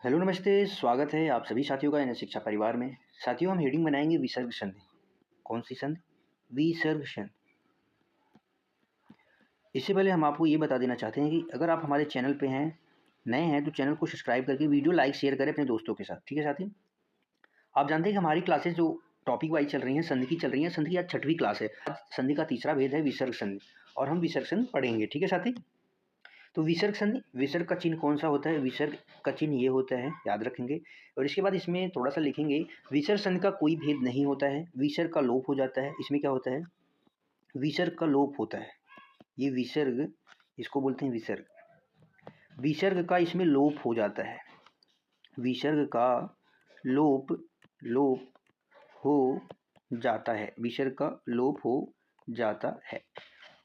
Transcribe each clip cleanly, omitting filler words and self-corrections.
Hello नमस्ते, स्वागत है आप सभी साथियों का एनएस शिक्षा परिवार में। साथियों, हम हेडिंग बनाएंगे विसर्ग संधि। कौन सी संधि? विसर्ग संधि। इससे पहले हम आपको ये बता देना चाहते हैं कि अगर आप हमारे चैनल पे हैं, नए हैं, तो चैनल को सब्सक्राइब करके वीडियो लाइक शेयर करें अपने दोस्तों के साथ। ठीक है साथी? आप जानते हैं कि हमारी क्लासेस जो टॉपिक वाइज चल रही हैं, संधि की चल रही हैं। संधि की आज 6वीं क्लास है। आज संधि का तीसरा भेद है विसर्ग संधि, और हम विसर्ग संधि पढ़ेंगे। ठीक है साथी? तो विसर्ग संधि, विसर्ग का चिन्ह कौन सा होता है? विसर्ग का चिन्ह ये होता है, याद रखेंगे। और इसके बाद इसमें थोड़ा सा लिखेंगे, विसर्ग संधि का कोई भेद नहीं होता है, विसर्ग का लोप हो जाता है। इसमें क्या होता है? विसर्ग का लोप होता है। ये विसर्ग, इसको बोलते हैं विसर्ग। विसर्ग का इसमें लोप हो जाता है। विसर्ग का लोप लोप हो जाता है। विसर्ग का लोप हो जाता है।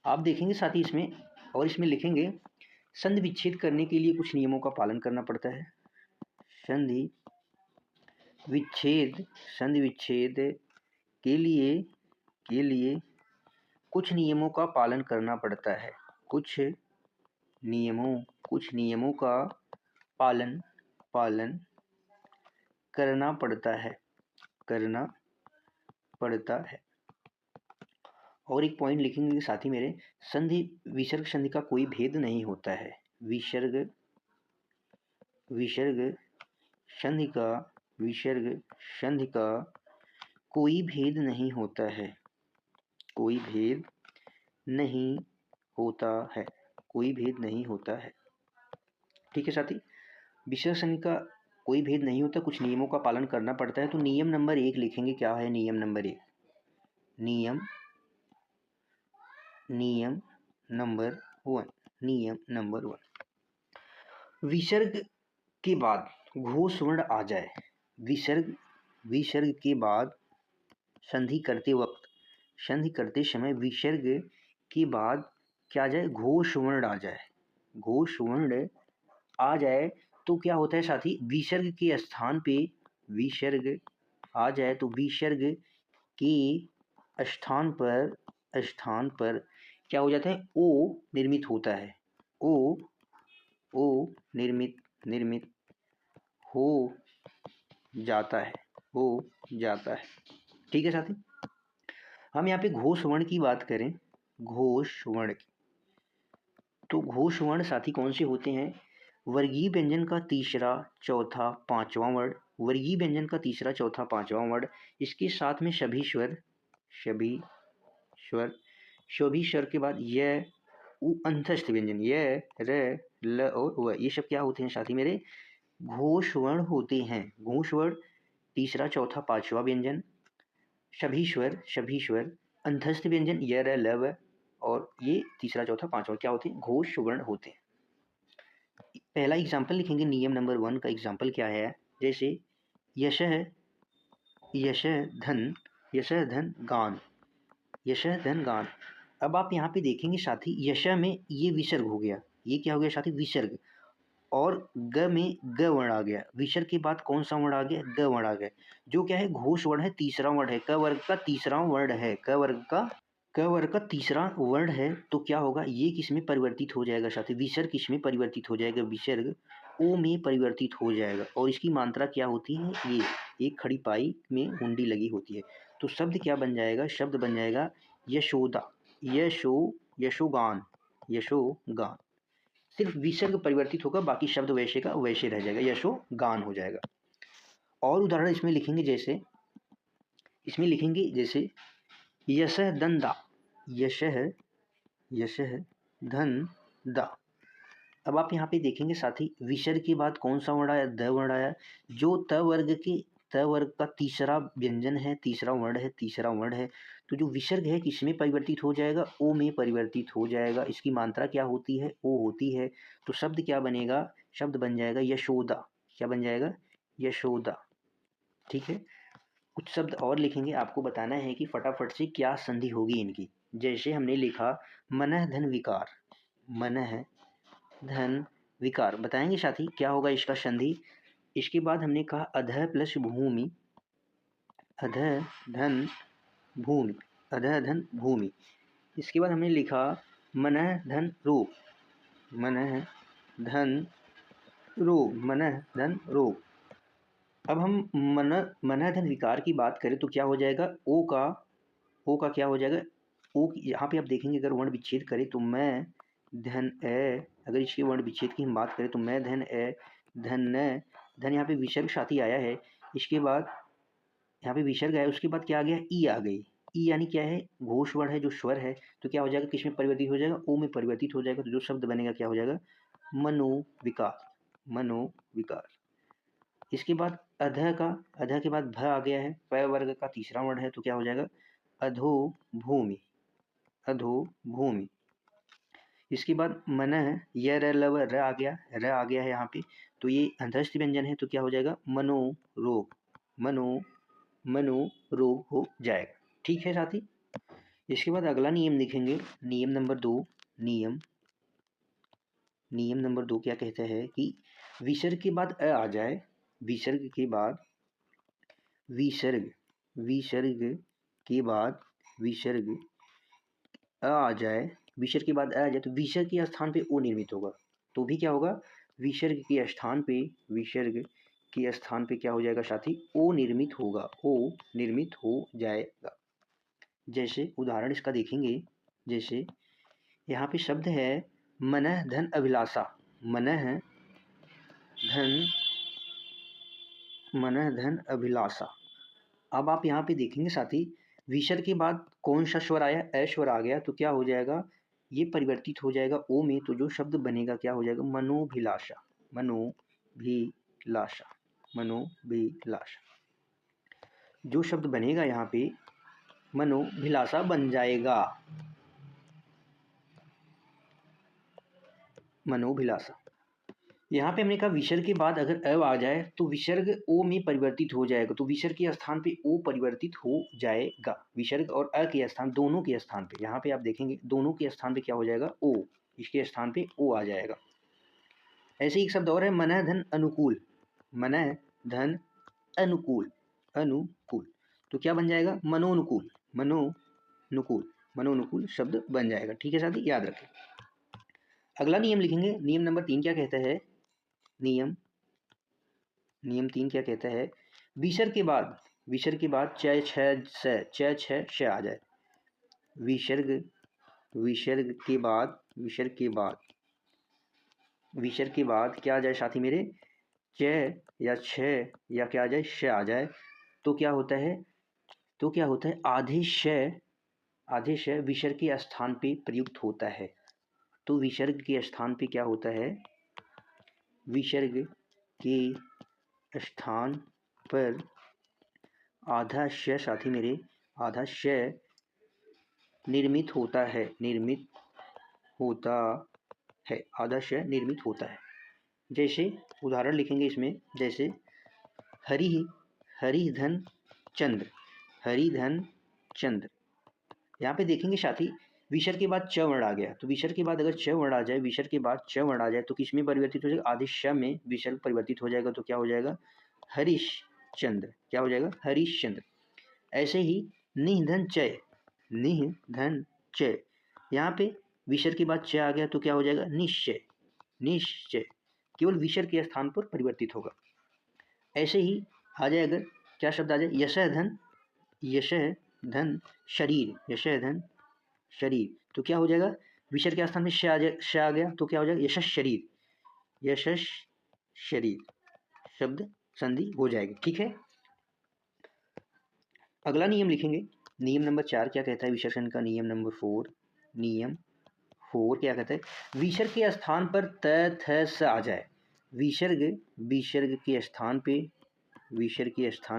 आप देखेंगे साथ ही इसमें, और इसमें लिखेंगे, संधि विच्छेद करने के लिए कुछ नियमों का पालन करना पड़ता है। संधि विच्छेद, संधि विच्छेद के लिए कुछ नियमों का पालन करना पड़ता है। कुछ नियमों का पालन करना पड़ता है। और एक पॉइंट लिखेंगे साथी मेरे, संधि विसर्ग संधि का कोई भेद नहीं होता है। विसर्ग संधि का कोई भेद नहीं होता है। कोई भेद नहीं होता है। ठीक है साथी? विसर्ग संधि का कोई भेद नहीं होता, कुछ नियमों का पालन करना पड़ता है। तो नियम नंबर 1 लिखेंगे। क्या है नियम नंबर 1? नियम नंबर 1, विसर्ग के बाद घोष वर्ण आ जाए। विसर्ग के बाद संधि करते समय विसर्ग के बाद क्या आ जाए? घोष वर्ण आ जाए। घोष वर्ण आ जाए तो क्या होता है साथी? विसर्ग के स्थान पे विसर्ग आ जाए तो विसर्ग के स्थान पर क्या हो जाता है? ओ निर्मित होता है। ओ निर्मित हो जाता है। ठीक है साथी? हम यहाँ पे घोष वर्ण की बात करें, घोष वर्ण की, तो घोष वर्ण साथी कौन से होते हैं? वर्गीय व्यंजन का तीसरा, चौथा, पांचवां वर्ण। वर्गीय व्यंजन का तीसरा, चौथा, पांचवां वर्ण। इसके साथ में सभी स्वर के बाद य, उ, अंतस्थ व्यंजन य, र, ल और व, ये सब क्या होते हैं साथी मेरे? घोष वर्ण होते हैं। घोष वर्ण तीसरा, चौथा, पांचवा व्यंजन, सभी स्वर, अंतस्थ व्यंजन य, र, ल, व, और ये तीसरा, चौथा, पांचवा क्या होते हैं? घोष वर्ण होते हैं। पहला एग्जाम्पल लिखेंगे। नियम नंबर 1 का एग्जाम्पल क्या है? जैसे यशः धन गान। अब आप यहाँ पे देखेंगे साथी, यशः में ये विसर्ग हो गया। ये क्या हो गया साथी? विसर्ग। और ग में ग वर्ण आ गया। विसर्ग के बाद कौन सा वर्ण आ गया? ग वर्ण आ गया, जो क्या है? घोष वर्ण है, तीसरा वर्ण है, क वर्ग का तीसरा वर्ण है। क वर्ग का तीसरा वर्ण है। तो क्या होगा? ये किस में परिवर्तित हो जाएगा साथी? विसर्ग किस में परिवर्तित हो जाएगा? विसर्ग ओ में परिवर्तित हो जाएगा। और इसकी मात्रा क्या होती है? ये एक खड़ी पाई में हुंडी लगी होती है। तो शब्द क्या बन जाएगा? शब्द बन जाएगा यशोदा, यशोगान। सिर्फ विसर्ग परिवर्तित होगा, बाकी शब्द वैसे का वैसे रह जाएगा, यशोगान हो जाएगा। और उदाहरण इसमें लिखेंगे जैसे यशः धन दा। अब आप यहाँ पे देखेंगे साथी, विसर्ग के बाद कौन सा वर्ण आया? द वर्ण आया, जो त वर्ग का तीसरा व्यंजन है, तीसरा वर्ण है। तो जो विसर्ग है किस में परिवर्तित हो जाएगा? ओ में परिवर्तित हो जाएगा। इसकी मात्रा क्या होती है? ओ होती है। तो शब्द क्या बनेगा? शब्द बन जाएगा यशोदा। क्या बन जाएगा? यशोदा। ठीक है? कुछ शब्द और लिखेंगे, आपको बताना है कि फटाफट से क्या संधि होगी इनकी। जैसे हमने लिखा मनः धन विकार। मनः धन विकार, बताएंगे साथी क्या होगा इसका संधि। इसके बाद हमने कहा अधः प्लस भूमि, अधः धन भूमि। इसके बाद हमने लिखा मनः धन रूप, मनः धन रोग, मनः धन रोग। अब हम मनः धन विकार की बात करें तो क्या हो जाएगा, ओ का क्या हो जाएगा, ओ यहाँ पे आप देखेंगे अगर वर्ण विच्छेद करें तो मैं धन ए, अगर इसके वर्ण विच्छेद की हम बात करें तो मैं धन ए धन न, धन यहाँ पे विसर्ग साथी आया है, इसके बाद यहाँ पे विसर्ग है, उसके बाद क्या आ गया, ई आ गई। ई यानी क्या है, घोष वर्ण है जो स्वर है, तो क्या हो जाएगा, किस में परिवर्तित हो जाएगा, ओ में परिवर्तित हो जाएगा। तो जो शब्द बनेगा क्या हो जाएगा, मनोविकार, मनोविकार। इसके बाद अध के बाद भ आ गया है, प वर्ग का तीसरा वर्ण है, तो क्या हो जाएगा, अधोभूमि, अधोभूमि। इसके बाद मनः य र लव र आ गया, र आ गया है यहाँ पे, तो ये अंतस्थ व्यंजन है, तो क्या हो जाएगा, मनोरोग, मनोरोग हो जाएगा। ठीक है साथी। इसके बाद अगला नियम लिखेंगे, नियम नंबर 2। नियम नंबर 2 क्या कहता है कि विसर्ग के बाद अ आ जाए, विसर्ग के बाद विसर्ग के बाद विसर्ग आ जाए, विसर्ग के बाद आ जाए तो विसर्ग के स्थान पे ओ निर्मित होगा, तो भी क्या होगा, विसर्ग के स्थान पे क्या हो जाएगा साथी, ओ निर्मित होगा, ओ निर्मित हो जाएगा। जैसे उदाहरण इसका देखेंगे, जैसे यहाँ पे शब्द है मनः धन अभिलाषा, मनः धन अभिलाषा। अब आप यहाँ पे देखेंगे साथी, विसर्ग के बाद कौन सा स्वर आया, ए स्वर आ गया, तो क्या हो जाएगा, ये परिवर्तित हो जाएगा ओ में, तो जो शब्द बनेगा क्या हो जाएगा, मनोभिलाषा, मनोभिलाषा, मनोभिलाषा। जो शब्द बनेगा यहाँ पे मनोभिलाषा बन जाएगा, मनोभिलाषा। यहाँ पे हमने कहा विसर्ग के बाद अगर अ आ जाए तो विसर्ग ओ में परिवर्तित हो जाएगा, तो विसर्ग के स्थान पे ओ परिवर्तित हो जाएगा, विसर्ग और अ के स्थान दोनों के स्थान पे, यहाँ पे आप देखेंगे दोनों के स्थान पे क्या हो जाएगा, ओ, इसके स्थान पे ओ आ जाएगा। ऐसे ही एक शब्द और है मनः धन अनुकूल, मनः धन अनुकूल, अनुकूल, तो क्या बन जाएगा, मनोनुकूल, मनोनुकूल, मनोनुकूल शब्द बन जाएगा। ठीक है साथी, याद रखें। अगला नियम लिखेंगे, नियम नंबर 3 क्या कहता है, नियम 3 क्या कहता है, विसर्ग के बाद च छ आ जाए, विसर्ग के बाद क्या आ जाए साथी मेरे, च या छ या क्या आ जाए, श आ जाए, तो क्या होता है, आधे श विसर्ग के स्थान पे प्रयुक्त होता है, तो विसर्ग के स्थान पे क्या होता है, विसर्ग के स्थान पर आधा श साथी मेरे, आधा श निर्मित होता है, आधा श निर्मित होता है। जैसे उदाहरण लिखेंगे इसमें, जैसे हरिधन चंद्र। यहाँ पे देखेंगे साथी, विसर्ग के बाद च वर्ण आ गया, तो विसर्ग के बाद अगर च वर्ण आ जाए, विसर्ग के बाद च वर्ण आ जाए तो किस में परिवर्तित हो जाएगा, आधे श में विसर्ग परिवर्तित हो जाएगा, तो क्या हो जाएगा, हरिश्चंद्र, क्या हो जाएगा, हरिश्चंद्र। ऐसे ही निधन चय, यहाँ पे विसर्ग के बाद च आ गया तो क्या हो जाएगा, निश्चय, केवल विसर्ग के स्थान पर परिवर्तित होगा। ऐसे ही आ जाए अगर क्या शब्द आ जाए, यश धन शरीर, तो क्या हो जाएगा, विसर्ग के स्थान में श आ गया, तो क्या हो जाएगा, यशस शरीर, शब्द संधि हो जाएगी। ठीक है। अगला नियम लिखेंगे, नियम नंबर 4 क्या कहता है, विसर्जन का नियम नंबर 4, नियम 4 क्या कहता है, विसर्ग के स्थान पर त थ स आ जाए, विसर्ग के स्थान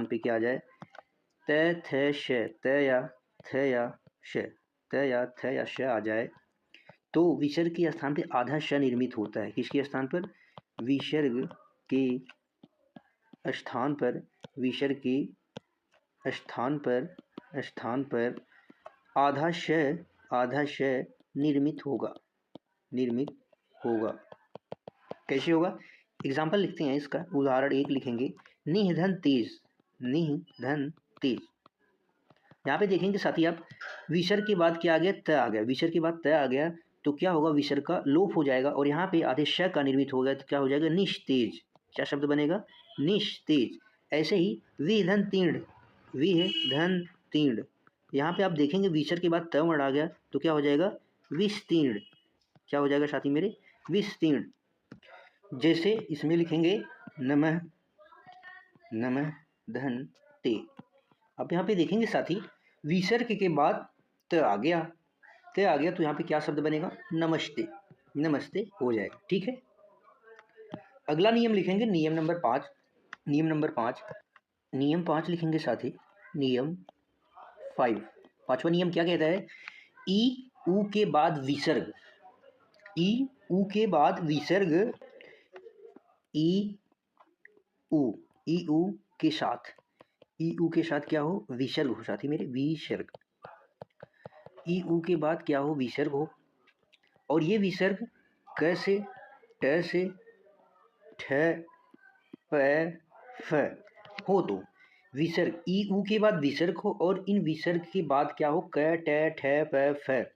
पे क्या आ जाए, त थ श, त या थ या श आ जाए, तो विसर्ग के स्थान पे आधा श निर्मित होता है, किसके स्थान पर, विसर्ग के स्थान पर आधा श निर्मित होगा। कैसे होगा, एग्जाम्पल लिखते हैं इसका, उदाहरण 1 लिखेंगे, निधन तेज। यहाँ पे देखेंगे साथी आप, विसर्ग के बाद क्या आ गया, त आ गया, विसर्ग के बाद त आ गया, तो क्या होगा, विसर्ग का लोप हो जाएगा और यहाँ पे आधे श का निर्मित हो गया तो क्या हो जाएगा, निस्तेज। क्या शब्द बनेगा, निस्तेज। ऐसे ही विधन तीर्ण, विधन तीर्ण, यहाँ पे आप देखेंगे विसर्ग के बाद त वर्ण आ गया तो क्या हो जाएगा, विस्तीर्ण। क्या हो जाएगा साथी मेरे, विस्तीर्ण। जैसे इसमें लिखेंगे नमः, नमः धन ते। अब यहाँ पे देखेंगे साथी विसर्ग के बाद त आ गया, त आ गया तो यहाँ पे क्या शब्द बनेगा, नमस्ते। नमस्ते हो जाएगा, ठीक है। अगला नियम लिखेंगे नियम नंबर 5। नियम नंबर 5, नियम 5 लिखेंगे साथी, नियम 5। पांचवा नियम क्या कहता है, ई ऊ के बाद विसर्ग, ई ऊ के बाद विसर्ग, ई ऊ, ई ऊ के साथ, ई ऊ के साथ क्या हो, विसर्ग हो साथी मेरे, विसर्ग। ई ऊ के बाद क्या हो, विसर्ग हो। और ये विसर्ग क से, ट से, ठ, प, फ हो तो विसर्ग, ई ऊ के बाद विसर्ग हो और इन विसर्ग के बाद क्या हो, क, ट, ठ, प, फ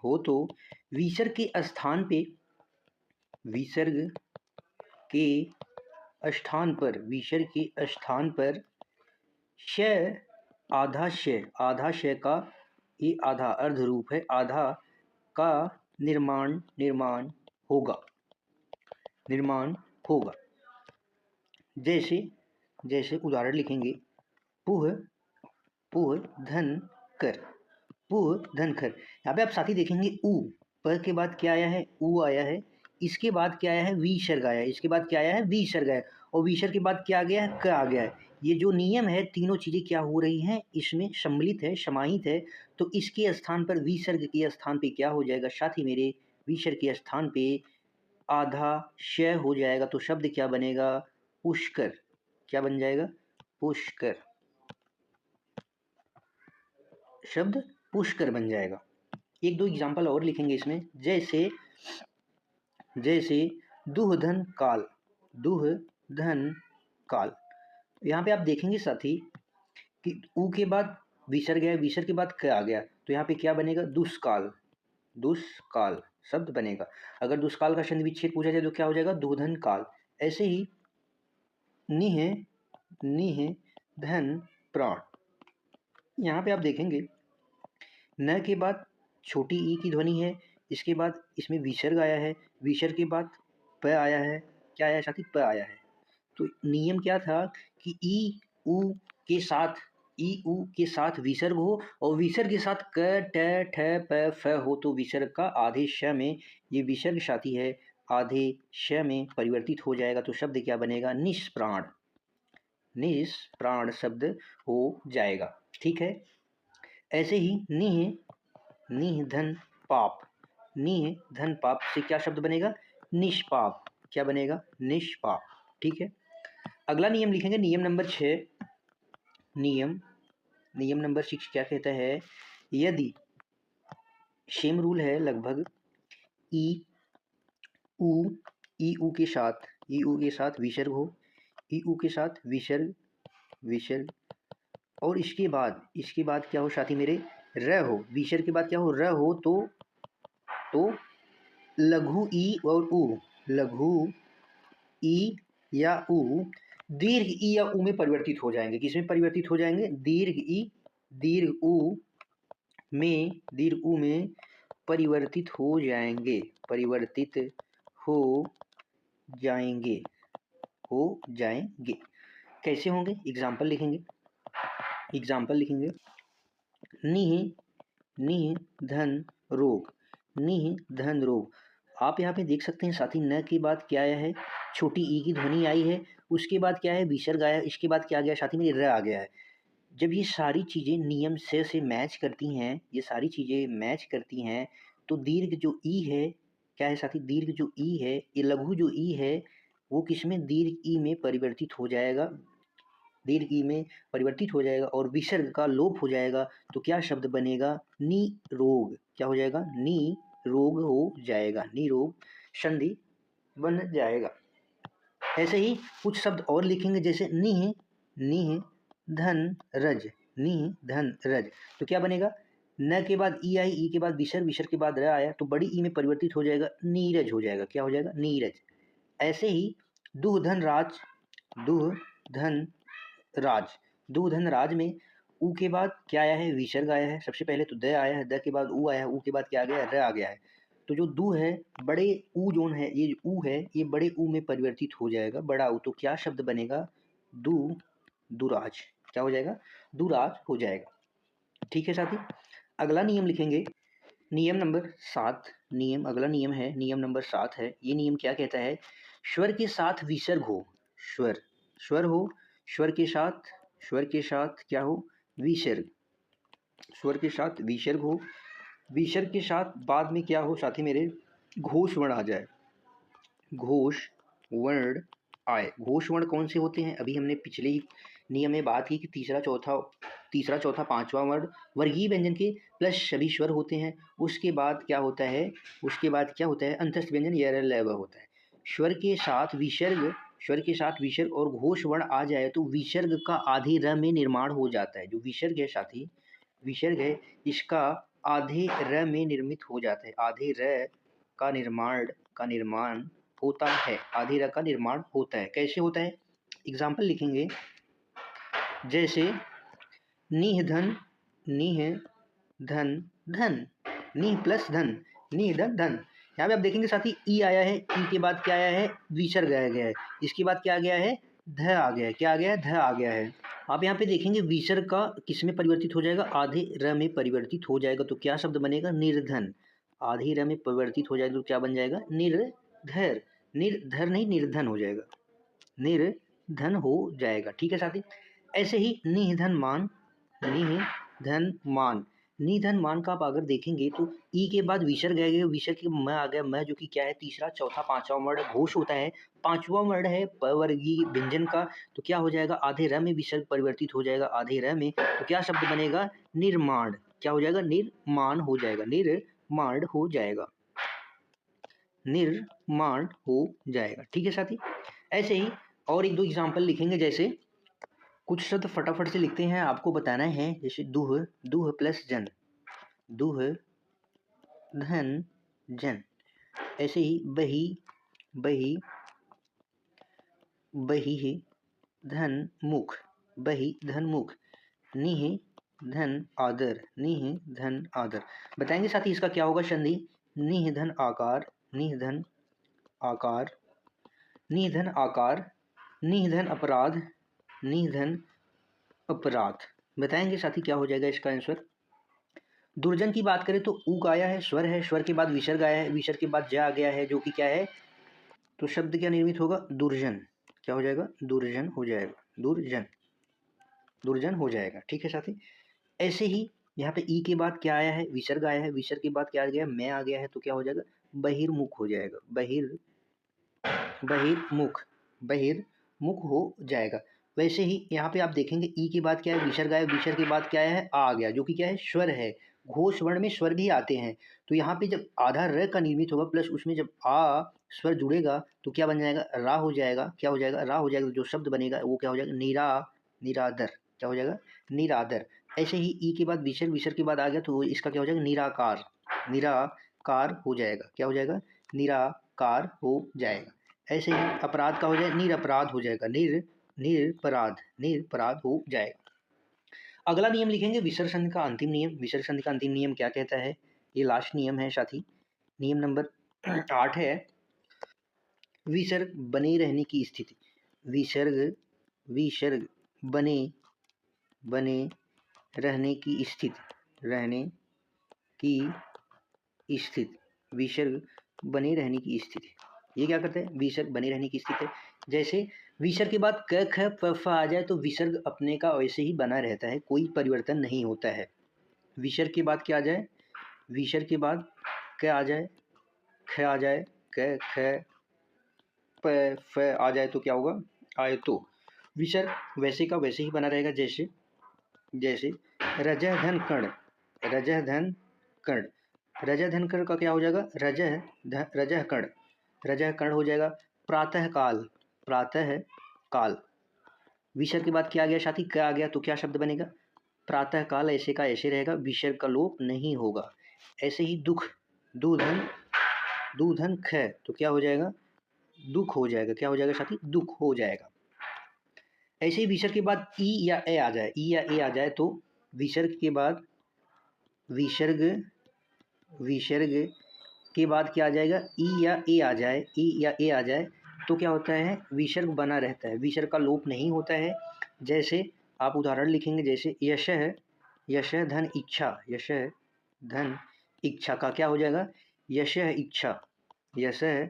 हो तो विसर्ग के स्थान पे, विसर्ग के स्थान पर, विसर्ग के स्थान पर श, आधा श, आधा श का, ये आधा अर्ध रूप है, आधा का निर्माण, निर्माण होगा, निर्माण होगा। जैसे, जैसे उदाहरण लिखेंगे, पुह, पुह धन कर, पुह धन कर। यहाँ पे आप साथी देखेंगे ऊ, प के बाद क्या आया है, ऊ आया है, इसके बाद क्या आया है, विसर्ग आया है, इसके बाद क्या आया है, विसर्ग आया है, और विसर्ग के बाद क्या आ गया है, क आ गया है। ये जो नियम है तीनों चीज़ें क्या हो रही हैं, इसमें सम्मिलित है, समाहित है। तो इसके स्थान पर, विसर्ग के स्थान पे क्या हो जाएगा साथी मेरे, विसर्ग के स्थान पे आधा श हो जाएगा तो शब्द क्या बनेगा, पुष्कर। क्या बन जाएगा, पुष्कर, शब्द पुष्कर बन जाएगा। एक दो एग्जाम्पल और लिखेंगे इसमें, जैसे, जैसे दुहधन काल, दुहधन काल। यहाँ पे आप देखेंगे साथी कि ऊ के बाद विसर्ग है, विसर्ग के बाद क आ गया तो यहाँ पे क्या बनेगा, दुष्काल, दुष्काल शब्द बनेगा। अगर दुष्काल का छंद विच्छेद पूछा जाए तो क्या हो जाएगा, दुधन काल। ऐसे ही निह, निह धन प्राण, यहाँ पे आप देखेंगे न के बाद छोटी ई की ध्वनि है, इसके बाद इसमें विसर्ग आया है, विसर्ग के बाद प आया है, क्या आया साथी, प आया है। तो नियम क्या था कि ई ऊ के साथ, ई ऊ के साथ विसर्ग हो और विसर्ग के साथ क, ट, ठ, प, फ हो तो विसर्ग का आधे श में, ये विसर्ग साथी है, आधे श में परिवर्तित हो जाएगा तो शब्द क्या बनेगा, निष्प्राण, निष्प्राण शब्द हो जाएगा, ठीक है। ऐसे ही निह, निह धन पाप, निह धन पाप से क्या शब्द बनेगा, निष्पाप। क्या बनेगा, निष्पाप, ठीक है। अगला नियम लिखेंगे नियम नंबर 6। नियम, नियम नंबर 6 क्या कहता है, यदि सेम रूल है लगभग, ई ऊ, ई ऊ के साथ, ई ऊ के साथ विसर्ग हो, ई ऊ के साथ विसर्ग, विसर्ग, और इसके बाद क्या हो साथी मेरे, र हो, विसर्ग के बाद क्या हो, र हो तो लघु ई और ऊ, लघु ई या ऊ दीर्घ ई या ऊ में परिवर्तित हो जाएंगे। किसमें परिवर्तित हो जाएंगे, दीर्घ ई, दीर्घ ऊ में, दीर्घ ऊ में परिवर्तित हो जाएंगे, परिवर्तित हो जाएंगे, हो जाएंगे। कैसे होंगे, एग्जाम्पल लिखेंगे, एग्जाम्पल लिखेंगे, निह, निह धन रोग, निह धन रोग। आप यहाँ पे देख सकते हैं साथी, न के बाद क्या आया है, छोटी ई की ध्वनि आई है, उसके बाद क्या है, विसर्ग आया, इसके बाद क्या आ गया साथी मेरे, र आ गया है। जब ये सारी चीज़ें नियम से मैच करती हैं, ये सारी चीज़ें मैच करती हैं तो दीर्घ जो ई है, क्या है साथी, दीर्घ जो ई है, ये लघु जो ई है वो किसमें, दीर्घ ई में परिवर्तित हो जाएगा, दीर्घ ई में परिवर्तित हो जाएगा और विसर्ग का लोप हो जाएगा तो क्या शब्द बनेगा, निरोग। क्या हो जाएगा, निरोग हो जाएगा, निरोग संधि बन जाएगा। ऐसे ही कुछ शब्द और लिखेंगे, जैसे निह, निह धन रज, निह धन रज, तो क्या बनेगा, न के बाद ई आई, ई के बाद विसर्ग, विसर्ग के बाद र आया तो बड़ी ई में परिवर्तित हो जाएगा, नीरज हो जाएगा। क्या हो जाएगा? नीरज। ऐसे ही दुह धन राज, दुह धन राज, दुह धन राज में ऊ के बाद क्या आया है? विसर्ग आया है। सबसे पहले तो द आया है, द के बाद ऊ आया है, ऊ के बाद क्या आ गया है? र आ गया है। तो जो दू है, बड़े ऊ जोन है, ये ऊ है, ये बड़े ऊ में परिवर्तित हो जाएगा, बड़ा ऊ। तो क्या शब्द बनेगा? दू, दुराज। क्या हो जाएगा? दुराज हो जाएगा। ठीक है साथी, अगला नियम लिखेंगे, नियम नंबर 7। नियम, अगला नियम है, नियम नंबर 7 है। ये नियम क्या कहता है? स्वर के साथ विसर्ग हो, स्वर, स्वर हो, स्वर के साथ, स्वर के साथ क्या हो? विसर्ग, स्वर के साथ विसर्ग हो, विसर्ग के साथ बाद में क्या हो साथी मेरे? घोष वर्ण आ जाए, घोष वर्ण आए। घोष वर्ण कौन से होते हैं? अभी हमने पिछले ही नियम में बात की कि तीसरा चौथा पांचवा वर्ण वर्गीय व्यंजन के प्लस सभी स्वर होते हैं। उसके बाद क्या होता है? उसके बाद क्या होता है? अंतस्थ व्यंजन य र ल व होता है। स्वर के साथ विसर्ग, स्वर के साथ विसर्ग और घोष वर्ण आ जाए तो विसर्ग का आधे र में निर्माण हो जाता है। जो विसर्ग है साथी, विसर्ग है, इसका आधे र में निर्मित हो जाता है। आधे र का निर्माण होता है, आधे र का निर्माण होता है। कैसे होता है? एग्जाम्पल लिखेंगे, जैसे निह धन, निह धन धन, निह प्लस धन, निह धन धन। यहाँ पे आप देखेंगे साथी ई आया है, ई के बाद क्या आया है? विसर्ग आ गया है। इसके बाद क्या आ गया है? ध आ गया है। क्या आ गया है? ध आ गया है। आप यहाँ पे देखेंगे विसर्ग का किस में परिवर्तित हो जाएगा? आधे र में परिवर्तित हो जाएगा। तो क्या शब्द बनेगा? निर्धन। आधे र में परिवर्तित हो जाएगा तो क्या बन जाएगा? निर्धर। निर्धर नहीं, निर्धन हो जाएगा, निर्धन हो जाएगा। ठीक है साथी, ऐसे ही निधन मान, निधन मान, निधन मान का आप अगर देखेंगे तो ई के बाद विसर्ग आ गया, विसर्ग के म आ गया, म जो कि क्या है? तीसरा चौथा पांचवा वर्ण घोष होता है। पांचवा वर्ण है पवर्गीय व्यंजन का, तो क्या हो जाएगा? आधे र में विसर्ग परिवर्तित हो जाएगा, आधे र में। तो क्या शब्द बनेगा? निर्माण। क्या हो जाएगा? निर्माण हो जाएगा, निर्माण हो जाएगा, निर्माण हो जाएगा। ठीक है साथी, ऐसे ही और एक दो एग्जाम्पल लिखेंगे। जैसे कुछ शब्द फटाफट से लिखते हैं, आपको बताना है। जैसे दुह, दुह प्लस जन, दुह धन जन। ऐसे ही बही, बही, बही धन मुख, बही धन मुख। निह धन आदर, निह धन आदर। बताएंगे साथी इसका क्या होगा संधि? निह धन आकार, निह धन आकार, निह धन आकार, निह धन अपराध, निह धन अपराध। बताएंगे साथी क्या हो जाएगा इसका आंसर? दुर्जन की बात करें तो ऊ आया है, स्वर है, स्वर के बाद विसर्ग आया है, विसर्ग के बाद ज आ गया है, जो कि क्या है? तो शब्द क्या निर्मित होगा? दुर्जन। क्या हो जाएगा? दुर्जन हो जाएगा, दुर्जन, दुर्जन हो जाएगा। ठीक है साथी, ऐसे ही यहाँ पे ई के बाद क्या आया है? विसर्ग आया है, विसर्ग के बाद क्या आ गया? मैं आ गया है, तो क्या हो जाएगा? बहिर्मुख हो जाएगा, बहिर्मुख, बहिर्मुख हो जाएगा। वैसे ही यहाँ पे आप देखेंगे ई के बाद क्या है? विसर्ग आया, विसर्ग के बाद क्या आया है? आ गया, जो कि क्या है? स्वर है। घोष वर्ण में स्वर भी आते हैं। तो यहाँ पे जब आधा र का निर्मित होगा प्लस उसमें जब आ स्वर जुड़ेगा तो क्या बन जाएगा? रा हो जाएगा। क्या हो जाएगा? रा हो जाएगा। जो शब्द बनेगा वो क्या हो जाएगा? निरादर। क्या हो जाएगा? निरादर। ऐसे ही ई के बाद विसर्ग, विसर्ग के बाद आ गया तो इसका क्या हो जाएगा? निराकार, निराकार हो जाएगा। क्या हो जाएगा? निराकार हो जाएगा। ऐसे ही अपराध का हो जाए निरपराध हो जाएगा, निरपराध, निरपराध हो जाएगा। अगला नियम लिखेंगे विसर्ग संधि का अंतिम नियम। विसर्ग संधि का अंतिम नियम क्या कहता है? ये लास्ट नियम है साथी, नियम नंबर 8 है। विसर्ग बने रहने की स्थिति, विसर्ग, विसर्ग बने रहने की स्थिति, रहने की स्थिति, विसर्ग बने रहने की स्थिति। ये क्या करते हैं? विसर्ग बने रहने की स्थिति। जैसे विसर्ग के बाद क ख प फ आ जाए तो विसर्ग अपने का वैसे ही बना रहता है, कोई परिवर्तन नहीं होता है। विसर्ग के बाद क्या आ जाए? विसर्ग के बाद क आ जाए, ख आ जाए, क ख प फ आ जाए तो क्या होगा? आए तो विसर्ग वैसे का वैसे ही बना रहेगा। जैसे जैसे रजह धन कर्ण, रजह धन कर्ण, रजह धन कर्ण का क्या हो जाएगा? रजह कर्ण, रजह कर्ण हो जाएगा। प्रातः काल, प्रातः काल। विसर्ग के बाद क्या आ गया साथी? क्या आ गया तो क्या शब्द बनेगा? प्रातःकाल ऐसे का ऐसे रहेगा, विसर्ग का लोप नहीं होगा। ऐसे ही दुख, दूधन, दूधन ख, तो क्या हो जाएगा? दुख हो जाएगा। क्या हो जाएगा साथी? दुख हो जाएगा। ऐसे ही विसर्ग के बाद ई या ए आ जाए, ई या ए आ जाए तो विसर्ग के बाद विसर्ग विसर्ग के बाद क्या आ जाएगा? ई या ए आ जाए, ई या ए आ जाए तो क्या होता है? विसर्ग बना रहता है, विसर्ग का लोप नहीं होता है। जैसे आप उदाहरण लिखेंगे, जैसे यशः, यशः धन इच्छा, यशः धन इच्छा का क्या हो जाएगा? यशः इच्छा, यशः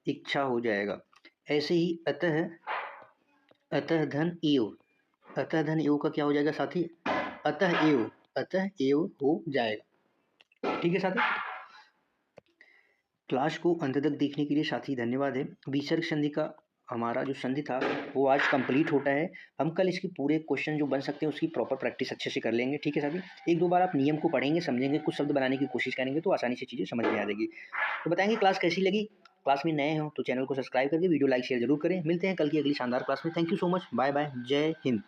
इच्छा हो जाएगा। ऐसे ही अतः, अतः धन एव, अतः धन एव का क्या हो जाएगा साथी? अतः एव, अतः एव हो जाएगा। ठीक है साथी, क्लास को अंत तक देखने के लिए साथी धन्यवाद है। विसर्ग संधि का हमारा जो संधि था वो आज कंप्लीट होता है। हम कल इसके पूरे क्वेश्चन जो बन सकते हैं उसकी प्रॉपर प्रैक्टिस अच्छे से कर लेंगे। ठीक है साथी, एक दो बार आप नियम को पढ़ेंगे, समझेंगे, कुछ शब्द बनाने की कोशिश करेंगे तो आसानी से चीज़ें समझ में आ जाएगी। तो बताएंगे क्लास कैसी लगी। क्लास में नए हो तो चैनल को सब्सक्राइब करके वीडियो लाइक शेयर जरूर करें। मिलते हैं कल की अगली शानदार क्लास में। Thank you so much, bye bye, जय हिंद।